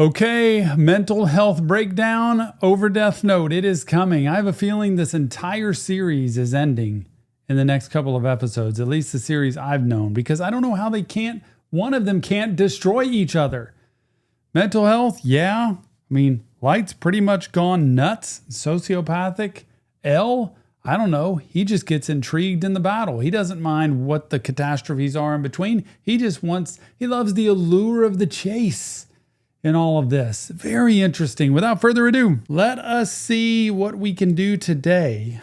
Okay, mental health breakdown over Death Note. It is coming. I have a feeling this entire series is ending in the next couple of episodes, at least the series I've known, because I don't know how one of them can't destroy each other. Mental health, yeah. I mean, Light's pretty much gone nuts, sociopathic. L, I don't know. He just gets intrigued in the battle. He doesn't mind what the catastrophes are in between. He loves the allure of the chase in all of this. Very interesting. Without further ado, let us see what we can do today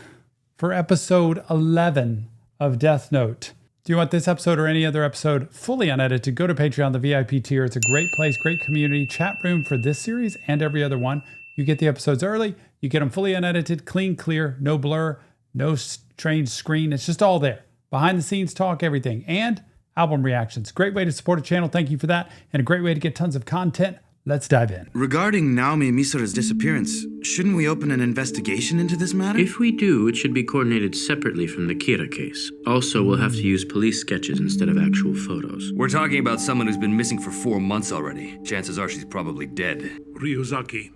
for episode 11 of Death Note. Do you want this episode or any other episode fully unedited? Go to Patreon, the VIP tier. It's a great place, great community, chat room for this series and every other one. You get the episodes early. You get them fully unedited, clean, clear, no blur, no strange screen. It's just all there. Behind the scenes talk, everything. And album reactions. Great way to support a channel. Thank you for that. And a great way to get tons of content. Let's dive in. Regarding Naomi Misura's disappearance, shouldn't we open an investigation into this matter? If we do, it should be coordinated separately from the Kira case. Also, we'll have to use police sketches instead of actual photos. We're talking about someone who's been missing for 4 months already. Chances are she's probably dead. Ryuzaki,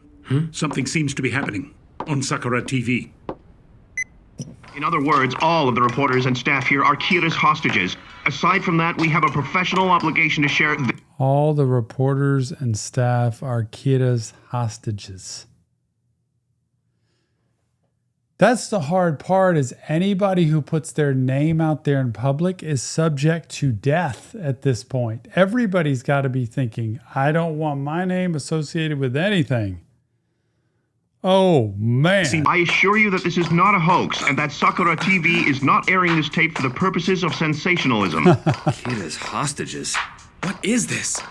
something seems to be happening on Sakura TV. In other words, all of the reporters and staff here are Kira's hostages. Aside from that, we have a professional obligation to share... All the reporters and staff are Kira's hostages. That's the hard part, is anybody who puts their name out there in public is subject to death at this point. Everybody's got to be thinking, I don't want my name associated with anything. Oh, man. I assure you that this is not a hoax and that Sakura TV is not airing this tape for the purposes of sensationalism. Kira's hostages? What is this?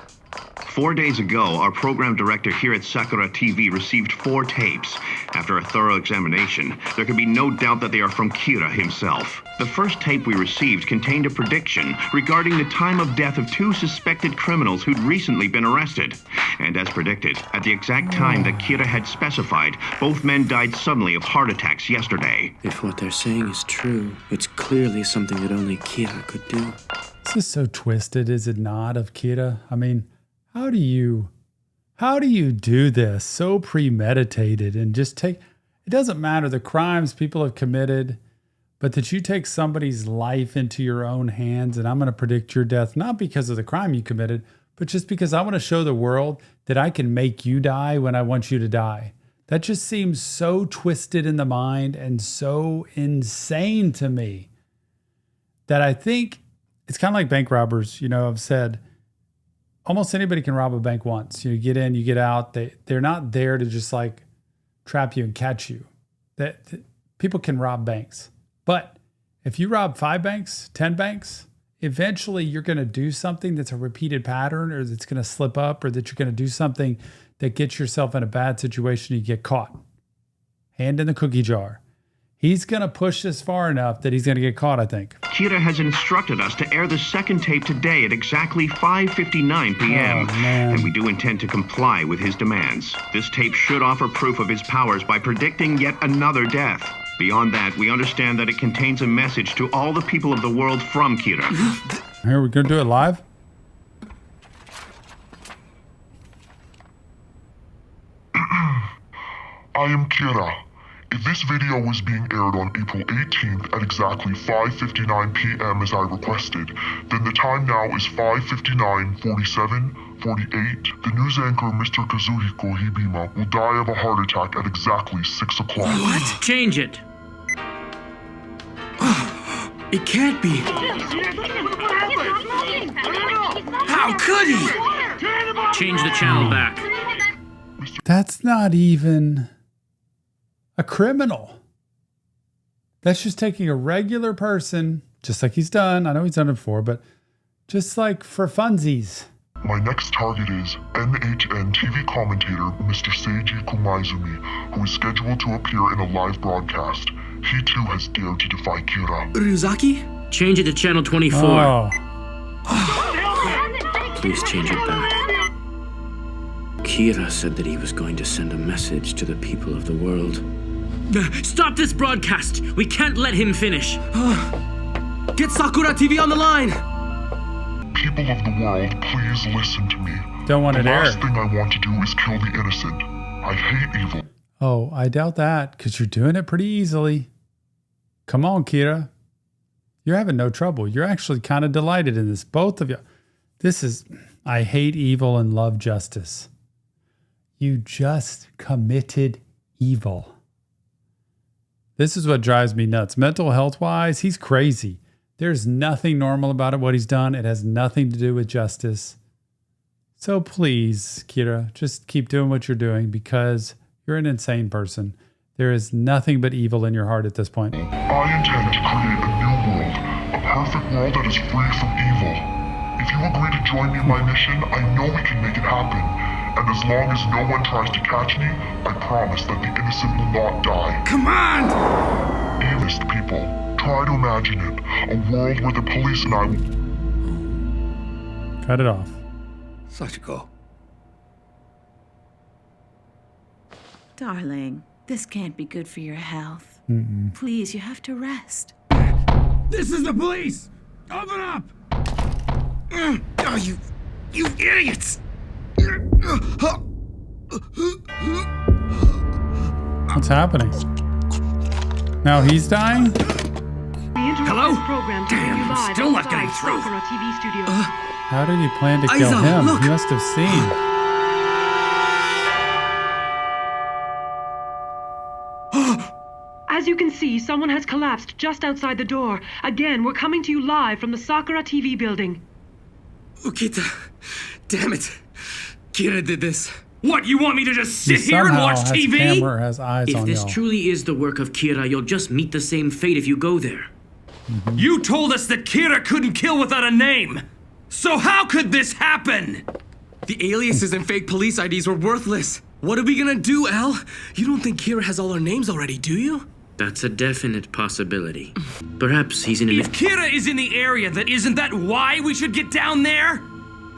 4 days ago, our program director here at Sakura TV received 4 tapes. After a thorough examination, there can be no doubt that they are from Kira himself. The first tape we received contained a prediction regarding the time of death of 2 suspected criminals who'd recently been arrested. And as predicted, at the exact time that Kira had specified, both men died suddenly of heart attacks yesterday. If what they're saying is true, it's clearly something that only Kira could do. This is so twisted, is it not, of Kira? I mean, how do you do this so premeditated and just it doesn't matter the crimes people have committed, but that you take somebody's life into your own hands and I'm going to predict your death, not because of the crime you committed, but just because I want to show the world that I can make you die when I want you to die. That just seems so twisted in the mind and so insane to me that I think it's kind of like bank robbers. I've said almost anybody can rob a bank once. You get in, you get out. They're not there to just like trap you and catch you. People can rob banks. But if you rob 5 banks, 10 banks, eventually you're going to do something that's a repeated pattern, or that's going to slip up, or that you're going to do something that gets yourself in a bad situation. You get caught. Hand in the cookie jar. He's going to push this far enough that he's going to get caught, I think. Kira has instructed us to air the second tape today at exactly 5:59 p.m. Oh, man. And we do intend to comply with his demands. This tape should offer proof of his powers by predicting yet another death. Beyond that, we understand that it contains a message to all the people of the world from Kira. Here, we're going to do it live? I am Kira. If this video was being aired on April 18th at exactly 5:59 p.m. as I requested, then the time now is 5:59, 47, 48. The news anchor Mr. Kazuhiko Hibima will die of a heart attack at exactly 6 o'clock. What? Change it. It can't be. How could he? Change the channel back. That's not even a criminal. That's just taking a regular person, just like he's done. I know he's done it before, but just like for funsies. My next target is NHN TV commentator Mr. Seiji Kumaizumi, who is scheduled to appear in a live broadcast. He too has dared to defy Kira. Ryuzaki? Change it to channel 24. Oh. Please change it back. Kira said that he was going to send a message to the people of the world. Stop this broadcast! We can't let him finish! Get Sakura TV on the line! People of the world, please listen to me. Don't want The it aired. last thing I want to do is kill the innocent. I hate evil. Oh, I doubt that, because you're doing it pretty easily. Come on, Kira. You're having no trouble. You're actually kind of delighted in this. Both of you. I hate evil and love justice. You just committed evil. This is what drives me nuts. Mental health-wise, he's crazy. There's nothing normal about it, what he's done. It has nothing to do with justice. So please, Kira, just keep doing what you're doing because you're an insane person. There is nothing but evil in your heart at this point. I intend to create a new world, a perfect world that is free from evil. If you agree to join me in my mission, I know we can make it happen. And as long as no one tries to catch me, I promise that the innocent will not die. Come on! Honest people, try to imagine it. A world where the police and I will... Cut it off. Sachiko. Darling, this can't be good for your health. Please, you have to rest. This is the police! Open up! Oh, you idiots! What's happening? Now he's dying? Hello? Damn, I'm still not getting through. How did he plan to kill Aiza, him? look. He must have seen. As you can see, someone has collapsed just outside the door. Again, we're coming to you live from the Sakura TV building. Ukita, damn it. Kira did this. What, you want me to just He sit here and somehow watch has TV? a camera, has eyes If on this y'all. truly is the work of Kira, you'll just meet the same fate if you go there. You told us that Kira couldn't kill without a name. So how could this happen? The aliases and fake police IDs were worthless. What are we gonna do, Al? You don't think Kira has all our names already, do you? That's a definite possibility. Perhaps he's in an... If Kira is in the area, then isn't that why we should get down there?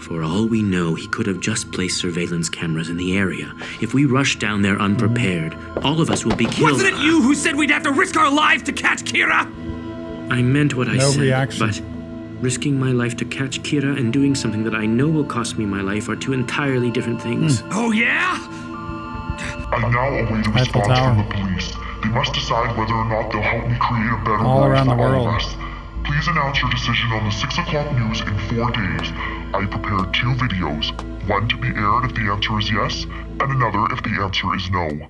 For all we know, he could have just placed surveillance cameras in the area. If we rush down there unprepared, all of us will be killed. Wasn't it you who said we'd have to risk our lives to catch Kira? I meant what I No said, reaction. but risking my life to catch Kira and doing something that I know will cost me my life are two entirely different things. Oh yeah? I now await a Eiffel response Tower. from the police. They must decide whether or not they'll help me create a better All world around for the all of world. us. Please announce your decision on the 6 o'clock news in 4 days. I prepared 2 videos. One to be aired if the answer is yes, and another if the answer is no.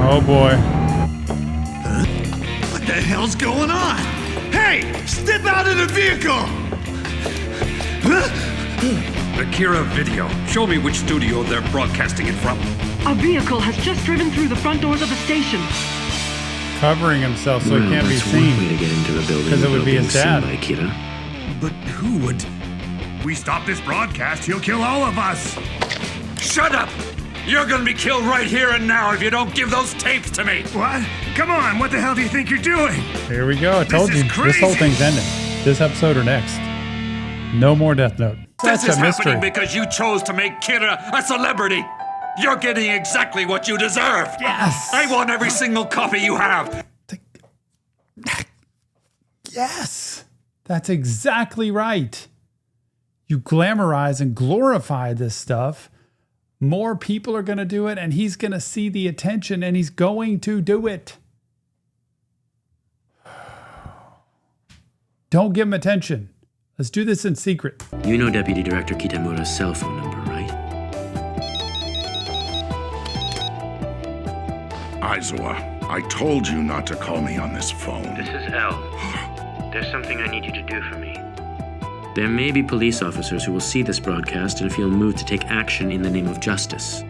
Oh boy. What the hell's going on? Hey, step out of the vehicle! The Kira video. Show me which studio they're broadcasting it from. A vehicle has just driven through the front doors of the station. Covering himself so he can't be That's one way seen. to get into the building 'Cause it would without be being his seen dad. by Kira. But who would? We stop this broadcast, he'll kill all of us. Shut up! You're gonna be killed right here and now if you don't give those tapes to me! What? Come on, what the hell do you think you're doing? Here we go. I told This you. is This whole crazy. thing's ending. This episode or next. No more Death Note. This That's is a mystery. happening because you chose to make Kira a celebrity! You're getting exactly what you deserve! Yes. I want every single copy you have! Yes. That's exactly right. You glamorize and glorify this stuff. More people are going to do it, and he's going to see the attention, and he's going to do it. Don't give him attention. Let's do this in secret. You know Deputy Director Kitamura's cell phone number, right? Aizawa, I told you not to call me on this phone. This is L. There's something I need you to do for me. There may be police officers who will see this broadcast and feel moved to take action in the name of justice.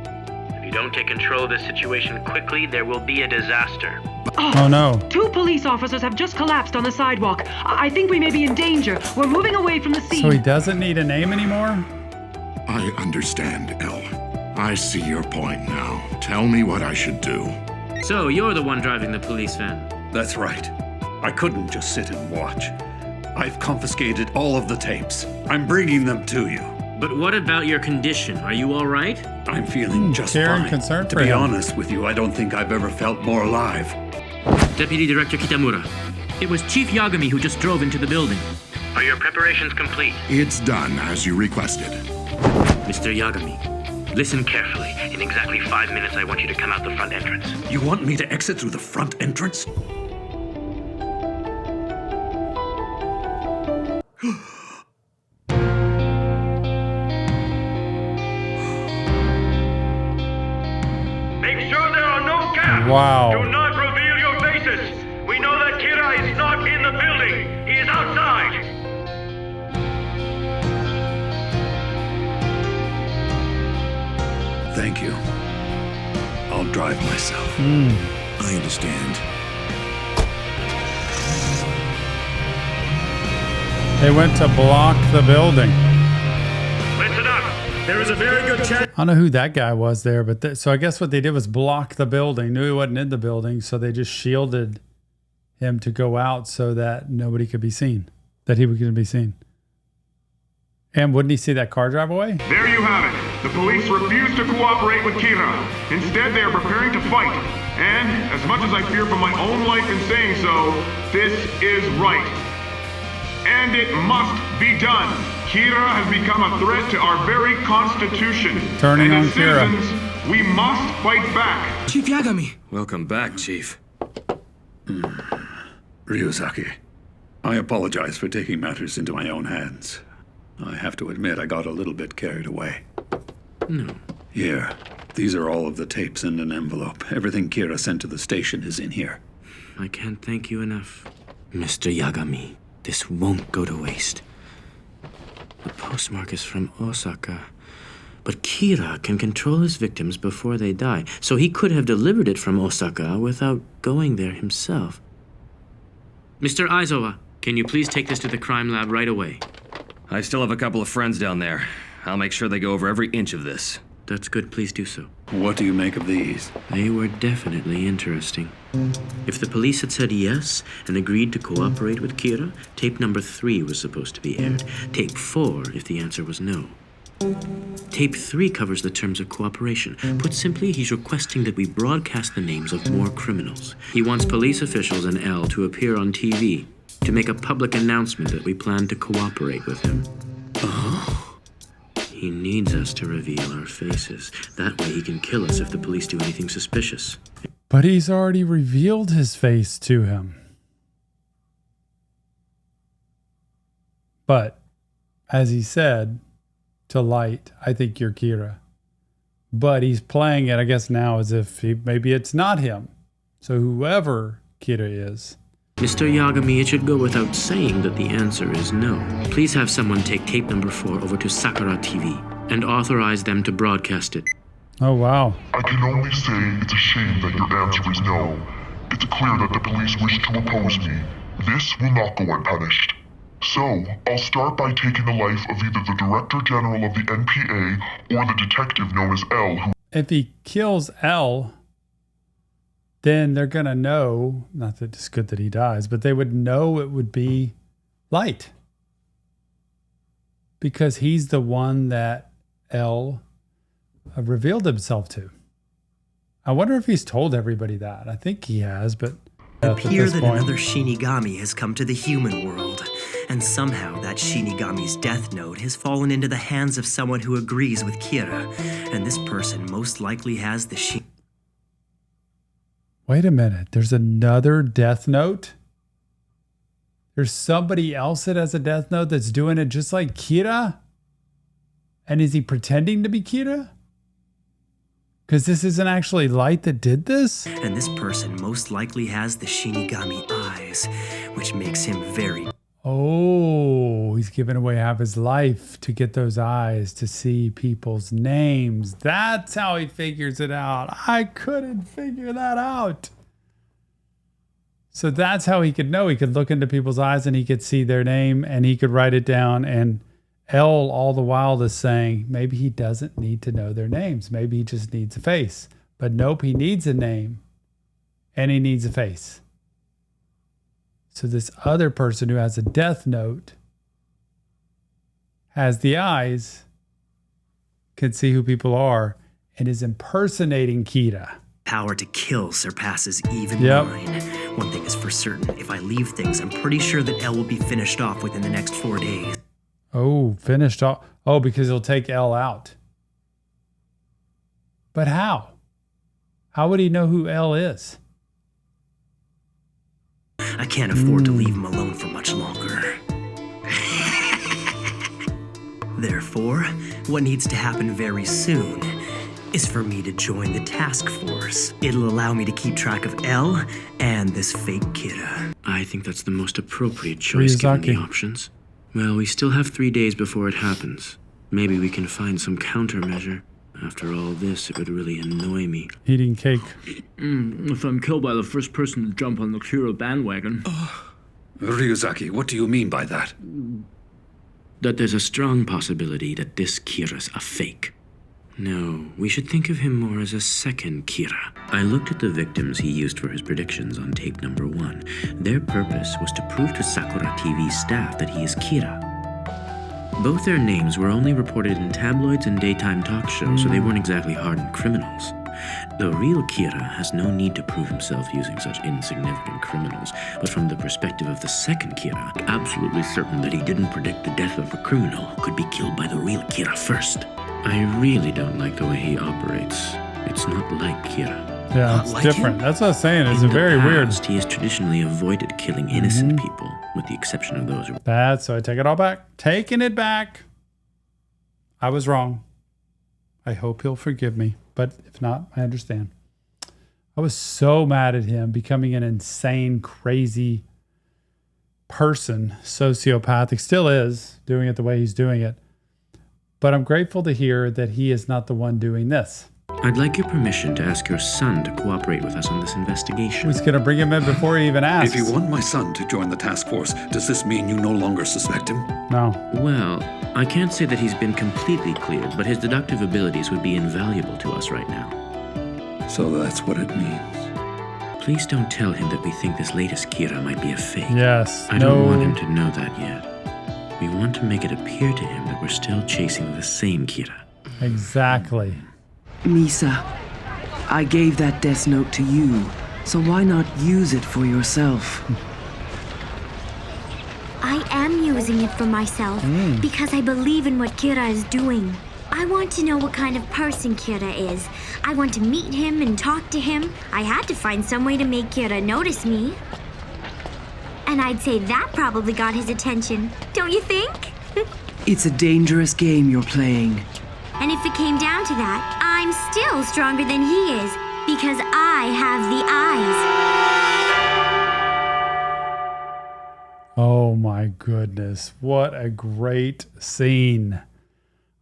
If you don't take control of this situation quickly, there will be a disaster. Oh no. 2 police officers have just collapsed on the sidewalk. I think we may be in danger. We're moving away from the scene. So he doesn't need a name anymore? I understand, El. I see your point now. Tell me what I should do. So, you're the one driving the police van. That's right. I couldn't just sit and watch. I've confiscated all of the tapes. I'm bringing them to you. But what about your condition? Are you all right? I'm feeling just care and fine. concern To for be him. honest with you, I don't think I've ever felt more alive. Deputy Director Kitamura, It was Chief Yagami who just drove into the building. Are your preparations complete? It's done, as you requested. Mr. Yagami, listen carefully. In exactly 5 minutes, I want you to come out the front entrance. You want me to exit through the front entrance? Make sure there are no gaps. Wow. Do not reveal your faces. We know that Kira is not in the building. He is outside. Thank you. I'll drive myself. I understand. They went to block the building. Listen up. There is a very good chance. I don't know who that guy was there, but so I guess what they did was block the building. Knew he wasn't in the building, so they just shielded him to go out so that nobody could be seen, that he couldn't be seen. And wouldn't he see that car drive away? There you have it. The police refuse to cooperate with Kira. Instead, they are preparing to fight. And, as much as I fear for my own life in saying so, this is right. And it must be done. Kira has become a threat to our very constitution. Turning and on as Kira. citizens, we must fight back. Chief Yagami. Welcome back, Chief. Ryuzaki, I apologize for taking matters into my own hands. I have to admit I got a little bit carried away. No. Here, these are all of the tapes in an envelope. Everything Kira sent to the station is in here. I can't thank you enough. Mr. Yagami, this won't go to waste. The postmark is from Osaka. But Kira can control his victims before they die, so he could have delivered it from Osaka without going there himself. Mr. Aizawa, can you please take this to the crime lab right away? I still have a couple of friends down there. I'll make sure they go over every inch of this. That's good, please do so. What do you make of these? They were definitely interesting. If the police had said yes and agreed to cooperate with Kira, tape number 3 was supposed to be aired. Tape 4 if the answer was no. Tape 3 covers the terms of cooperation. Put simply, he's requesting that we broadcast the names of more criminals. He wants police officials and L to appear on TV to make a public announcement that we plan to cooperate with him. He needs us to reveal our faces. That way he can kill us if the police do anything suspicious. But he's already revealed his face to him. But, as he said to Light, I think you're Kira. But he's playing it, I guess, now as if maybe it's not him. So whoever Kira is. Mr. Yagami, it should go without saying that the answer is no. Please have someone take tape number 4 over to Sakura TV and authorize them to broadcast it. Oh, wow. I can only say it's a shame that your answer is no. It's clear that the police wish to oppose me. This will not go unpunished. So, I'll start by taking the life of either the Director General of the NPA or the detective known as L, who... If he kills L, then they're going to know, not that it's good that he dies, but they would know it would be Light. Because he's the one that L revealed himself to. I wonder if he's told everybody that. I think he has, but It appears that another Shinigami has come to the human world, and somehow that Shinigami's death note has fallen into the hands of someone who agrees with Kira, and this person most likely has the Wait a minute. There's another death note? There's somebody else that has a death note that's doing it just like Kira? And is he pretending to be Kira? Because this isn't actually Light that did this? And this person most likely has the Shinigami eyes, which makes him very... Oh, he's giving away half his life to get those eyes to see people's names. That's how he figures it out. I couldn't figure that out. So that's how he could know. He could look into people's eyes and he could see their name and he could write it down. And L all the while is saying maybe he doesn't need to know their names. Maybe he just needs a face. But nope, he needs a name and he needs a face. So this other person who has a death note has the eyes, can see who people are, and is impersonating Kira. Power to kill surpasses even mine, One thing is for certain, if I leave things, I'm pretty sure that Elle will be finished off within the next 4 days. Oh, finished off. Oh, because he'll take Elle out. But how? How would he know who Elle is? I can't afford to leave him alone for much longer. Therefore, what needs to happen very soon is for me to join the task force. It'll allow me to keep track of Elle and this fake Kira. I think that's the most appropriate choice given the options. Well, we still have 3 days before it happens. Maybe we can find some countermeasure. After all this, it would really annoy me. Eating cake. If I'm killed by the first person to jump on the Kira bandwagon. Ryuzaki, what do you mean by that? That there's a strong possibility that this Kira's a fake. No, we should think of him more as a second Kira. I looked at the victims he used for his predictions on tape number 1. Their purpose was to prove to Sakura TV's staff that he is Kira. Both their names were only reported in tabloids and daytime talk shows, so they weren't exactly hardened criminals. The real Kira has no need to prove himself using such insignificant criminals, but from the perspective of the second Kira, absolutely certain that he didn't predict the death of a criminal who could be killed by the real Kira first. I really don't like the way he operates. It's not like Kira. Yeah, it's different. That's what I was saying. It's very weird. He has traditionally avoided killing innocent people, with the exception of those who... Bad, so I take it all back. Taking it back. I was wrong. I hope he'll forgive me. But if not, I understand. I was so mad at him becoming an insane, crazy person, sociopathic. Still is, doing it the way he's doing it. But I'm grateful to hear that he is not the one doing this. I'd like your permission to ask your son to cooperate with us on this investigation. Who's going to bring him in before he even asks? If you want my son to join the task force, does this mean you no longer suspect him? No. Well, I can't say that he's been completely cleared, but his deductive abilities would be invaluable to us right now. So that's what it means. Please don't tell him that we think this latest Kira might be a fake. Yes. I don't want him to know that yet. We want to make it appear to him that we're still chasing the same Kira. Exactly. Misa, I gave that death note to you, so why not use it for yourself? I am using it for myself because I believe in what Kira is doing. I want to know what kind of person Kira is. I want to meet him and talk to him. I had to find some way to make Kira notice me. And I'd say that probably got his attention, don't you think? It's a dangerous game you're playing. And if it came down to that, I'm still stronger than he is because I have the eyes. Oh my goodness. What a great scene.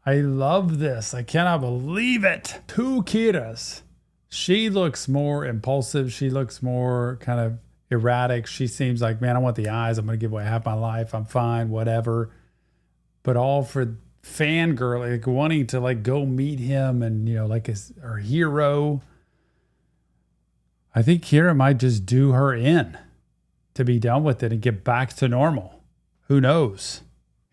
I love this. I cannot believe it. 2 Kiras. She looks more impulsive. She looks more kind of erratic. She seems like, man, I want the eyes. I'm going to give away half my life. I'm fine, whatever. But all for fangirl, like wanting to like go meet him and, you know, like her hero. I think Kira might just do her in to be done with it and get back to normal. Who knows?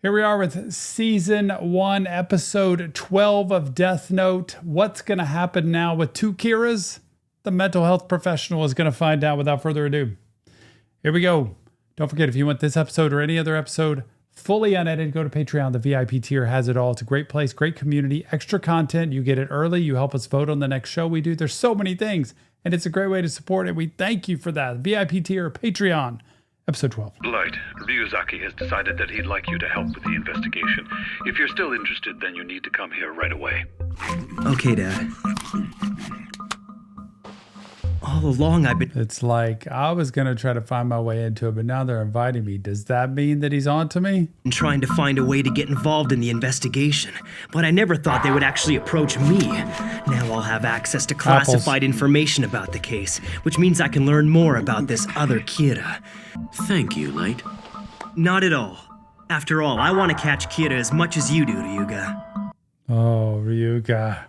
Here we are with season 1, episode 12 of Death Note. What's going to happen now with 2 Kiras? The mental health professional is going to find out without further ado. Here we go. Don't forget, if you want this episode or any other episode fully unedited, go to Patreon. The VIP tier has it all. It's a great place, great community, extra content. You get it early. You help us vote on the next show we do. There's so many things, and it's a great way to support it. We thank you for that. VIP tier, Patreon, episode 12. Light, Ryuzaki has decided that he'd like you to help with the investigation. If you're still interested, then you need to come here right away. Okay, Dad. All along I've been... It's like, I was going to try to find my way into it, but now they're inviting me. Does that mean that he's on to me? Trying to find a way to get involved in the investigation, but I never thought they would actually approach me. Now I'll have access to classified information about the case, which means I can learn more about this other Kira. Thank you, Light. Not at all. After all, I want to catch Kira as much as you do, Ryuga. Oh, Ryuga.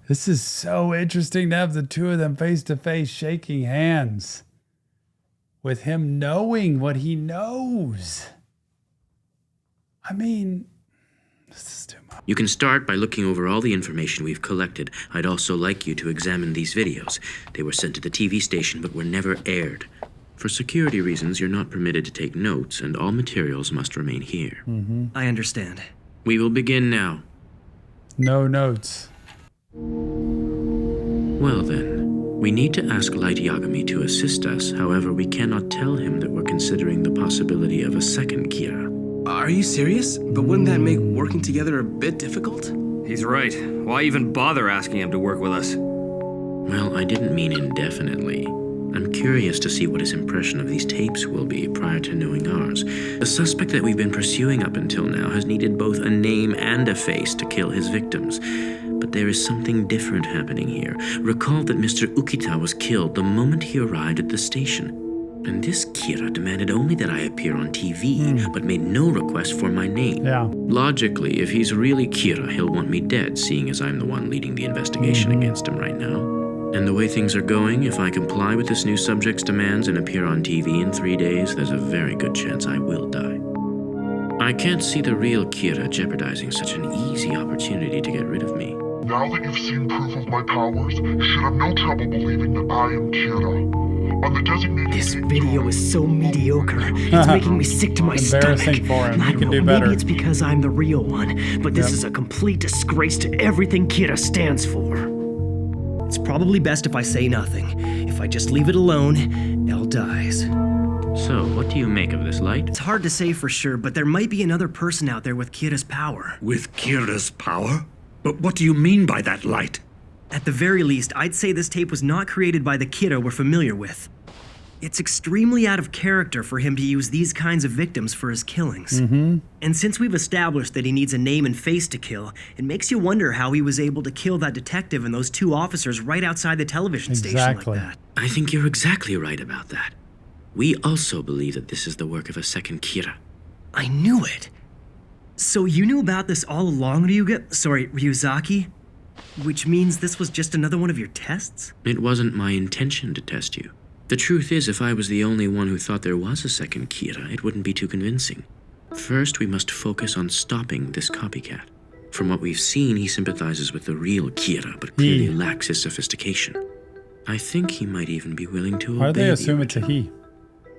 This is so interesting to have the two of them face to face shaking hands with him knowing what he knows. I mean, this is too much. You can start by looking over all the information we've collected. I'd also like you to examine these videos. They were sent to the TV station but were never aired. For security reasons, you're not permitted to take notes, and all materials must remain here. I understand. We will begin now. No notes. Well then, we need to ask Light Yagami to assist us. However, we cannot tell him that we're considering the possibility of a second Kira. Are you serious? But wouldn't that make working together a bit difficult? He's right. Why even bother asking him to work with us? Well, I didn't mean indefinitely. I'm curious to see what his impression of these tapes will be prior to knowing ours. The suspect that we've been pursuing up until now has needed both a name and a face to kill his victims. But there is something different happening here. Recall that Mr. Ukita was killed the moment he arrived at the station. And this Kira demanded only that I appear on TV, but made no request for my name. Logically, if he's really Kira, he'll want me dead, seeing as I'm the one leading the investigation against him right now. And the way things are going, if I comply with this new subject's demands and appear on TV in 3 days, there's a very good chance I will die. I can't see the real Kira jeopardizing such an easy opportunity to get rid of me. Now that you've seen proof of my powers, you should have no trouble believing that I am Kira. On the designated... This video is so mediocre. It's making me sick to my Embarrassing stomach. for him. I He can don't do know, better. maybe it's because I'm the real one, but this is a complete disgrace to everything Kira stands for. It's probably best if I say nothing. If I just leave it alone, Elle dies. So, what do you make of this, Light? It's hard to say for sure, but there might be another person out there with Kira's power. With Kira's power? But what do you mean by that, Light? At the very least, I'd say this tape was not created by the Kira we're familiar with. It's extremely out of character for him to use these kinds of victims for his killings. And since we've established that he needs a name and face to kill, it makes you wonder how he was able to kill that detective and those 2 officers right outside the television station like that. I think you're exactly right about that. We also believe that this is the work of a second Kira. I knew it. So you knew about this all along, Ryuzaki? Which means this was just another one of your tests? It wasn't my intention to test you. The truth is, if I was the only one who thought there was a second Kira, it wouldn't be too convincing. First, we must focus on stopping this copycat. From what we've seen, he sympathizes with the real Kira, but clearly lacks his sophistication. I think he might even be willing to obey. Why do they assume it's a he?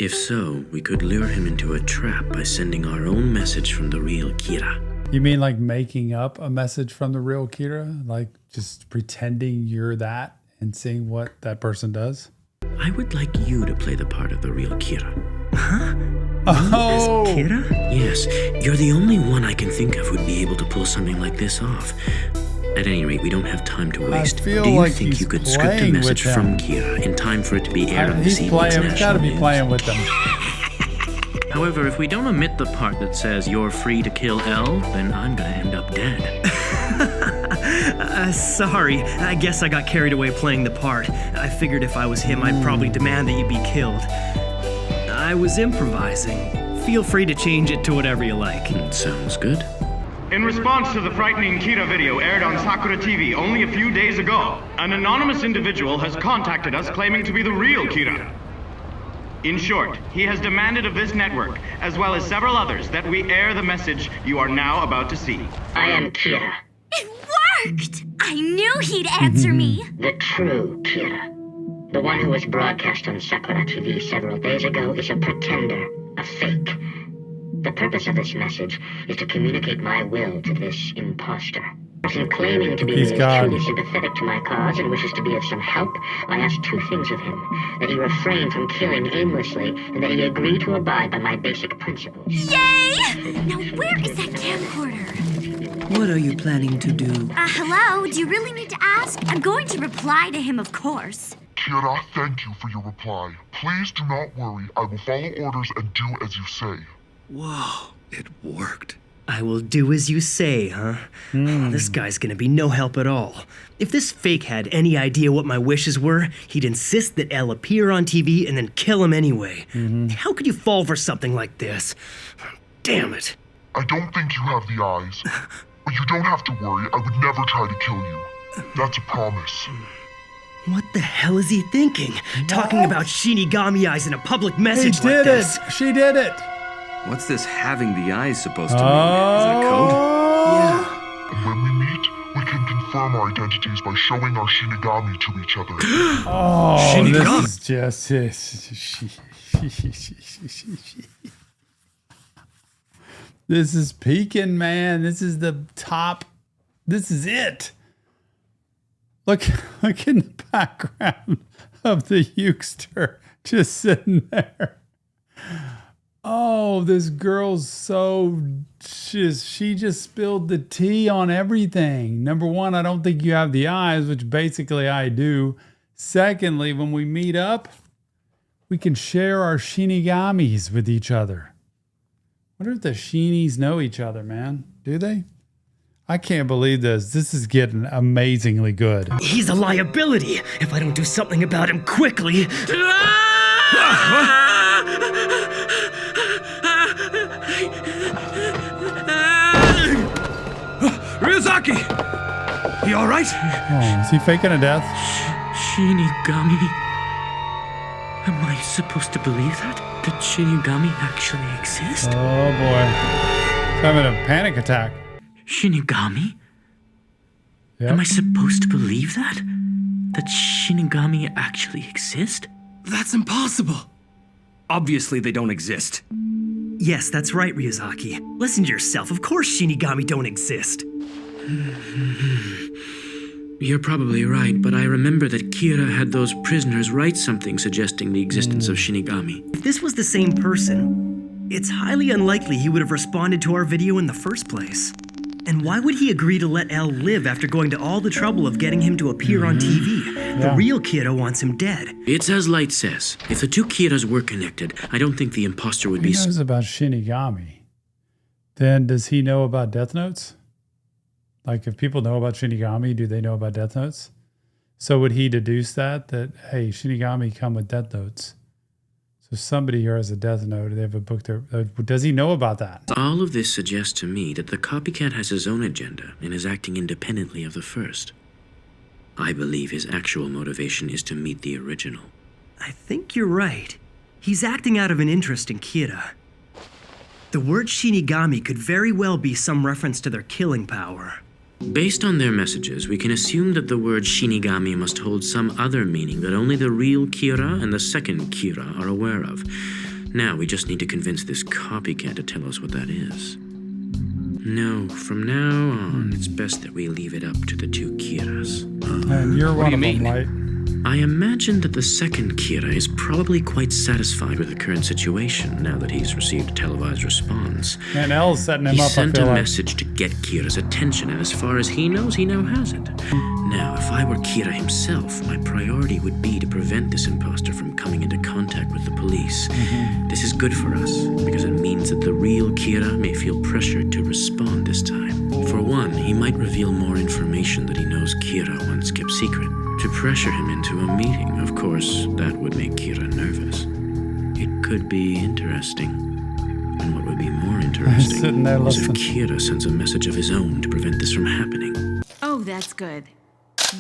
If so, we could lure him into a trap by sending our own message from the real Kira. You mean like making up a message from the real Kira? Like just pretending you're that and seeing what that person does? I would like you to play the part of the real Kira. Huh? Oh! As Kira? Yes, you're the only one I can think of who'd be able to pull something like this off. At any rate, we don't have time to waste. I feel Do you like think he's you could script a playing message with from him. Kira in time for it to be aired on He's this evening's playing. He's got to national be news? playing with them. However, if we don't omit the part that says you're free to kill Elle, then I'm gonna end up dead. Sorry. I guess I got carried away playing the part. I figured if I was him, I'd probably demand that you be killed. I was improvising. Feel free to change it to whatever you like. Sounds good. In response to the frightening Kira video aired on Sakura TV only a few days ago, an anonymous individual has contacted us claiming to be the real Kira. In short, he has demanded of this network, as well as several others, that we air the message you are now about to see. I am Kira, It worked! I knew he'd answer me. the true Kira. The one who was broadcast on Sakura TV several days ago is a pretender, a fake. The purpose of this message is to communicate my will to this imposter. In claiming to be He's God. truly sympathetic to my cause and wishes to be of some help, I asked 2 things of him. That he refrain from killing aimlessly, and that he agree to abide by my basic principles. Yay! Now where is that camcorder? What are you planning to do? Hello? Do you really need to ask? I'm going to reply to him, of course. Kira, thank you for your reply. Please do not worry. I will follow orders and do as you say. Whoa, it worked. I will do as you say, huh? Oh, this guy's gonna be no help at all. If this fake had any idea what my wishes were, he'd insist that Elle appear on TV and then kill him anyway. How could you fall for something like this? Damn it. I don't think you have the eyes. But you don't have to worry. I would never try to kill you. That's a promise. What the hell is he thinking? Talking about Shinigami eyes in a public message He did like this. it. She did it. What's this having the eyes supposed to mean? Is it a code? Yeah. And when we meet, we can confirm our identities by showing our Shinigami to each other. Oh, Shinigami. this is just This is peaking, man. This is the top. This is it. Look in the background of the Ukester just sitting there. Oh, this girl's she just spilled the tea on everything. Number one, I don't think you have the eyes, which basically I do. Secondly, when we meet up, we can share our shinigamis with each other. I wonder if the Sheenies know each other, man. Do they? I can't believe this. This is getting amazingly good. He's a liability if I don't do something about him quickly. Ryuzaki! You alright? Oh, is he faking a death? Shinigami? Am I supposed to believe that? That Shinigami actually exist? Oh boy. He's having a panic attack. Shinigami? Yep. Am I supposed to believe that? That Shinigami actually exist? That's impossible. Obviously, they don't exist. Yes, that's right, Ryuzaki. Listen to yourself. Of course Shinigami don't exist. You're probably right, but I remember that Kira had those prisoners write something suggesting the existence of Shinigami. If this was the same person, it's highly unlikely he would have responded to our video in the first place. And why would he agree to let L live after going to all the trouble of getting him to appear on TV? The real Kira wants him dead. It's as Light says. If the two Kiras were connected, I don't think the imposter would be... He knows about Shinigami. Then does he know about Death Notes? Like, if people know about Shinigami, do they know about Death Notes? So would he deduce that, hey, Shinigami come with Death Notes? So somebody here has a Death Note, they have a book there. Does he know about that? All of this suggests to me that the copycat has his own agenda and is acting independently of the first. I believe his actual motivation is to meet the original. I think you're right. He's acting out of an interest in Kira. The word Shinigami could very well be some reference to their killing power. Based on their messages, we can assume that the word Shinigami must hold some other meaning that only the real Kira and the second Kira are aware of. Now we just need to convince this copycat to tell us what that is. No, from now on, it's best that we leave it up to the two Kiras. And you're one of them, Light. I imagine that the second Kira is probably quite satisfied with the current situation now that he's received a televised response. And L's setting him He up, sent I feel a like. message to get Kira's attention, and as far as he knows, he now has it. Now, if I were Kira himself, my priority would be to prevent this imposter from coming into contact with the police. This is good for us, because it means that the real Kira may feel pressured to respond this time. For one, he might reveal more information that he knows Kira once kept secret. To pressure him into a meeting, of course, that would make Kira nervous. It could be interesting. And what would be more interesting Sitting there is if listening. Kira sends a message of his own to prevent this from happening. Oh, that's good.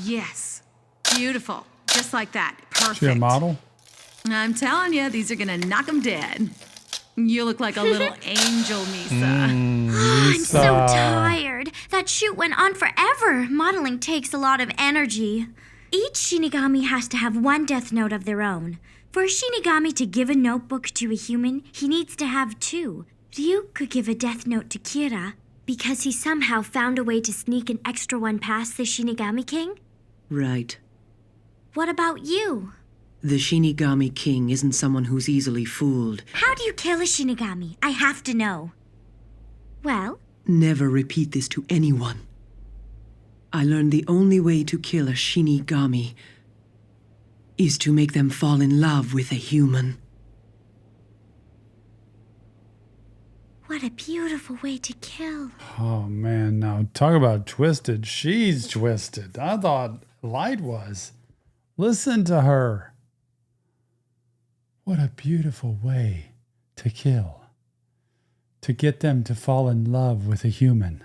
Yes. Beautiful. Just like that. Perfect. She a model? I'm telling you, these are gonna knock him dead. You look like a little angel, Misa. I'm so tired. That shoot went on forever. Modeling takes a lot of energy. Each Shinigami has to have one death note of their own. For a Shinigami to give a notebook to a human, he needs to have two. Ryu could give a death note to Kira because he somehow found a way to sneak an extra one past the Shinigami King. Right. What about you? The Shinigami King isn't someone who's easily fooled. How do you kill a Shinigami? I have to know. Well? Never repeat this to anyone. I learned the only way to kill a Shinigami is to make them fall in love with a human. What a beautiful way to kill. Oh, man. Now, talk about twisted. She's twisted. I thought Light was. Listen to her. What a beautiful way to kill. To get them to fall in love with a human.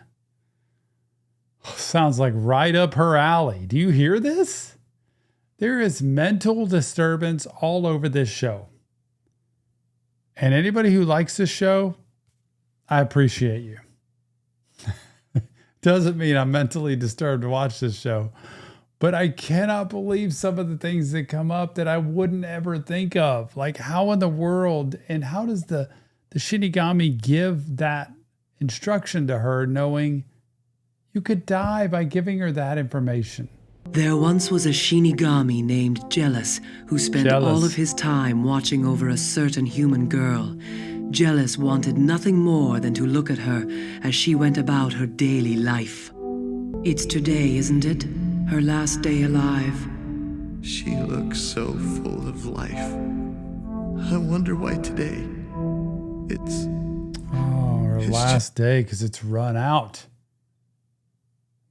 Sounds like right up her alley. Do you hear this? There is mental disturbance all over this show. And anybody who likes this show, I appreciate you. Doesn't mean I'm mentally disturbed to watch this show, But I cannot believe some of the things that come up that I wouldn't ever think of. Like, how in the world, and how does the Shinigami give that instruction to her, knowing you could die by giving her that information? There once was a Shinigami named Jealous who spent all of his time watching over a certain human girl. Jealous wanted nothing more than to look at her as she went about her daily life. It's today, isn't it? Her last day alive. She looks so full of life. I wonder why today. It's her last day, because it's run out.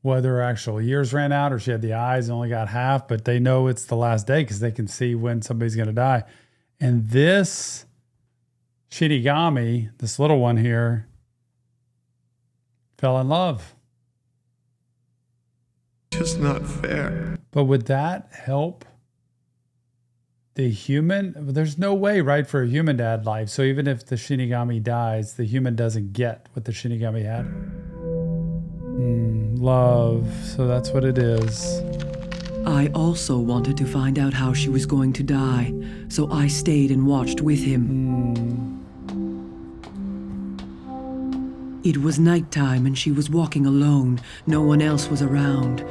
Whether her actual years ran out or she had the eyes and only got half, but they know it's the last day because they can see when somebody's going to die. And this Shinigami, this little one here, fell in love. Just not fair. But would that help the human? There's no way, right, for a human to add life. So even if the Shinigami dies, the human doesn't get what the Shinigami had. Love. So that's what it is. I also wanted to find out how she was going to die, so I stayed and watched with him. It was nighttime and she was walking alone. No one else was around.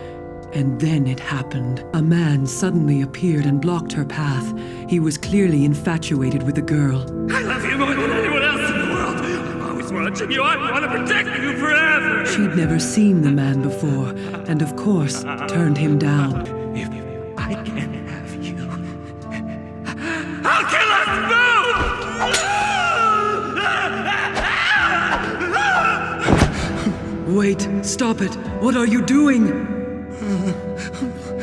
And then it happened. A man suddenly appeared and blocked her path. He was clearly infatuated with the girl. I love you more than anyone else in the world. I'm always watching you. I want to protect you forever. She'd never seen the man before, and of course, turned him down. If I can't have you, I'll kill us both! Wait, stop it. What are you doing?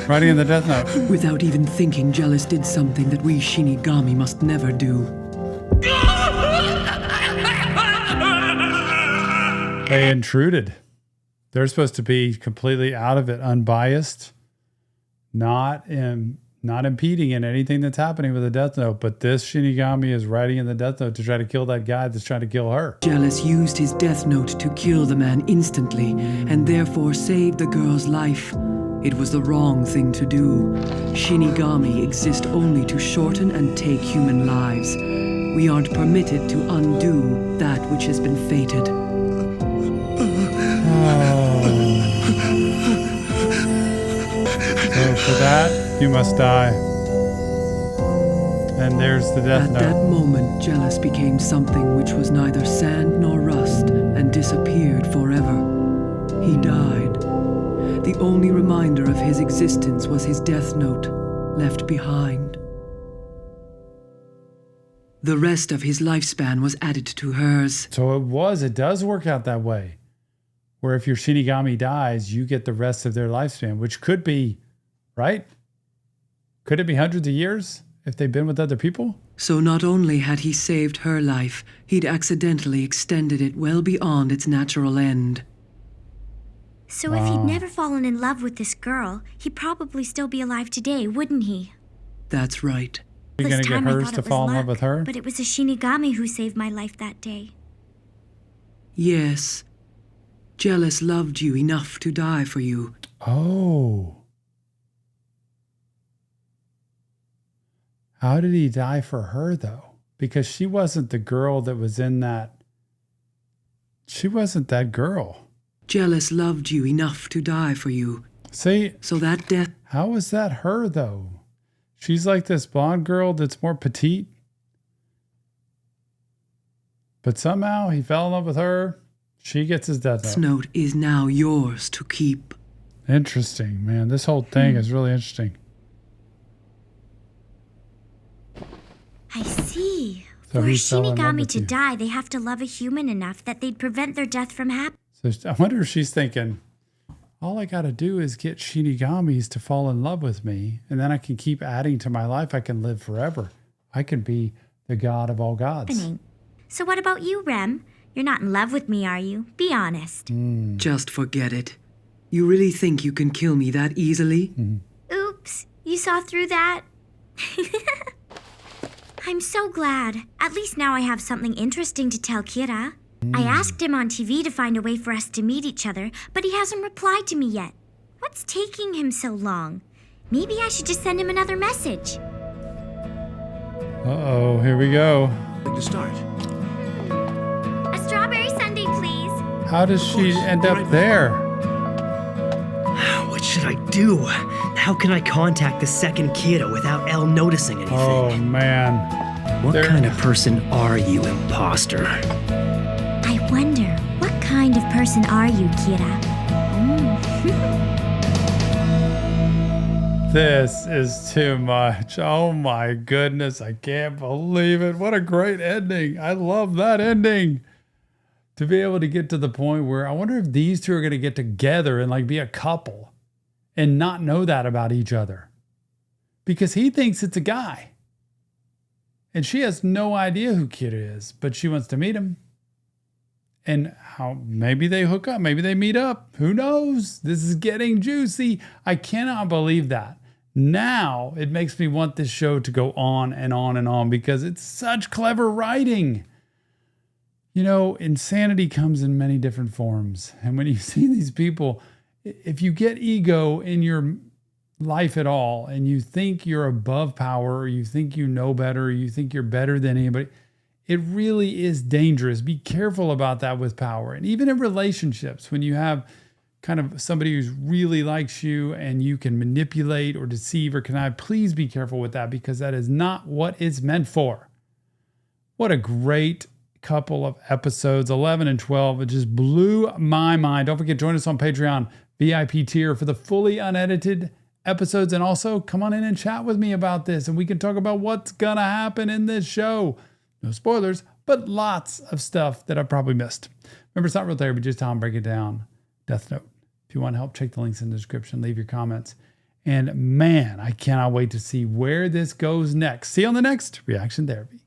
Writing in the Death Note. Without even thinking, Jealous did something that we Shinigami must never do. They intruded. They're supposed to be completely out of it, unbiased, not impeding in anything that's happening with the Death Note. But this Shinigami is writing in the Death Note to try to kill that guy that's trying to kill her. Jealous used his Death Note to kill the man instantly, and therefore saved the girl's life. It was the wrong thing to do. Shinigami exist only to shorten and take human lives. We aren't permitted to undo that which has been fated. So for that, you must die. And there's the Death Note. At that moment, Jealous became something which was neither sand nor rust and disappeared forever. He died. The only reminder of his existence was his Death Note, left behind. The rest of his lifespan was added to hers. So it does work out that way. Where if your Shinigami dies, you get the rest of their lifespan, which could be, right? Could it be hundreds of years if they've been with other people? So not only had he saved her life, he'd accidentally extended it well beyond its natural end. So if he'd never fallen in love with this girl, he'd probably still be alive today, wouldn't he? That's right. Are you going to get hers to fall in love with her? But it was a Shinigami who saved my life that day. Yes. Jealous loved you enough to die for you. Oh. How did he die for her, though? Because she wasn't the girl that was in that. She wasn't that girl. Jealous loved you enough to die for you. See? So that death... How was that her, though? She's like this blonde girl that's more petite. But somehow he fell in love with her. She gets his Death Note. This note is now yours to keep. Interesting, man. This whole thing is really interesting. I see. So For a he fell in love Shinigami with to you. die, they have to love a human enough that they'd prevent their death from happening. So I wonder if she's thinking, all I got to do is get Shinigamis to fall in love with me, and then I can keep adding to my life. I can live forever. I can be the god of all gods. So what about you, Rem? You're not in love with me, are you? Be honest. Just forget it. You really think you can kill me that easily? Oops, you saw through that? I'm so glad. At least now I have something interesting to tell Kira. I asked him on TV to find a way for us to meet each other, but he hasn't replied to me yet. What's taking him so long? Maybe I should just send him another message. Uh-oh, here we go. To start. A strawberry sundae, please. How does she end up there? What should I do? How can I contact the second Kira without Elle noticing anything? Oh, man. What kind of person are you, imposter? I wonder, what kind of person are you, Kira? This is too much. Oh my goodness. I can't believe it. What a great ending. I love that ending. To be able to get to the point where I wonder if these two are going to get together and like be a couple and not know that about each other. Because he thinks it's a guy. And she has no idea who Kira is, but she wants to meet him. And how maybe they hook up, maybe they meet up. Who knows? This is getting juicy. I cannot believe that. Now it makes me want this show to go on and on and on because it's such clever writing. You know, insanity comes in many different forms. And when you see these people, if you get ego in your life at all and you think you're above power or you think you know better or you think you're better than anybody, it really is dangerous. Be careful about that with power. And even in relationships, when you have kind of somebody who really likes you and you can manipulate or deceive or connive, please be careful with that because that is not what it's meant for. What a great couple of episodes, 11 and 12. It just blew my mind. Don't forget, join us on Patreon, VIP tier for the fully unedited episodes. And also come on in and chat with me about this and we can talk about what's going to happen in this show. No spoilers, but lots of stuff that I've probably missed. Remember, it's not real therapy, just how I'm breaking it down. Death Note. If you want help, check the links in the description. Leave your comments. And man, I cannot wait to see where this goes next. See you on the next Reaction Therapy.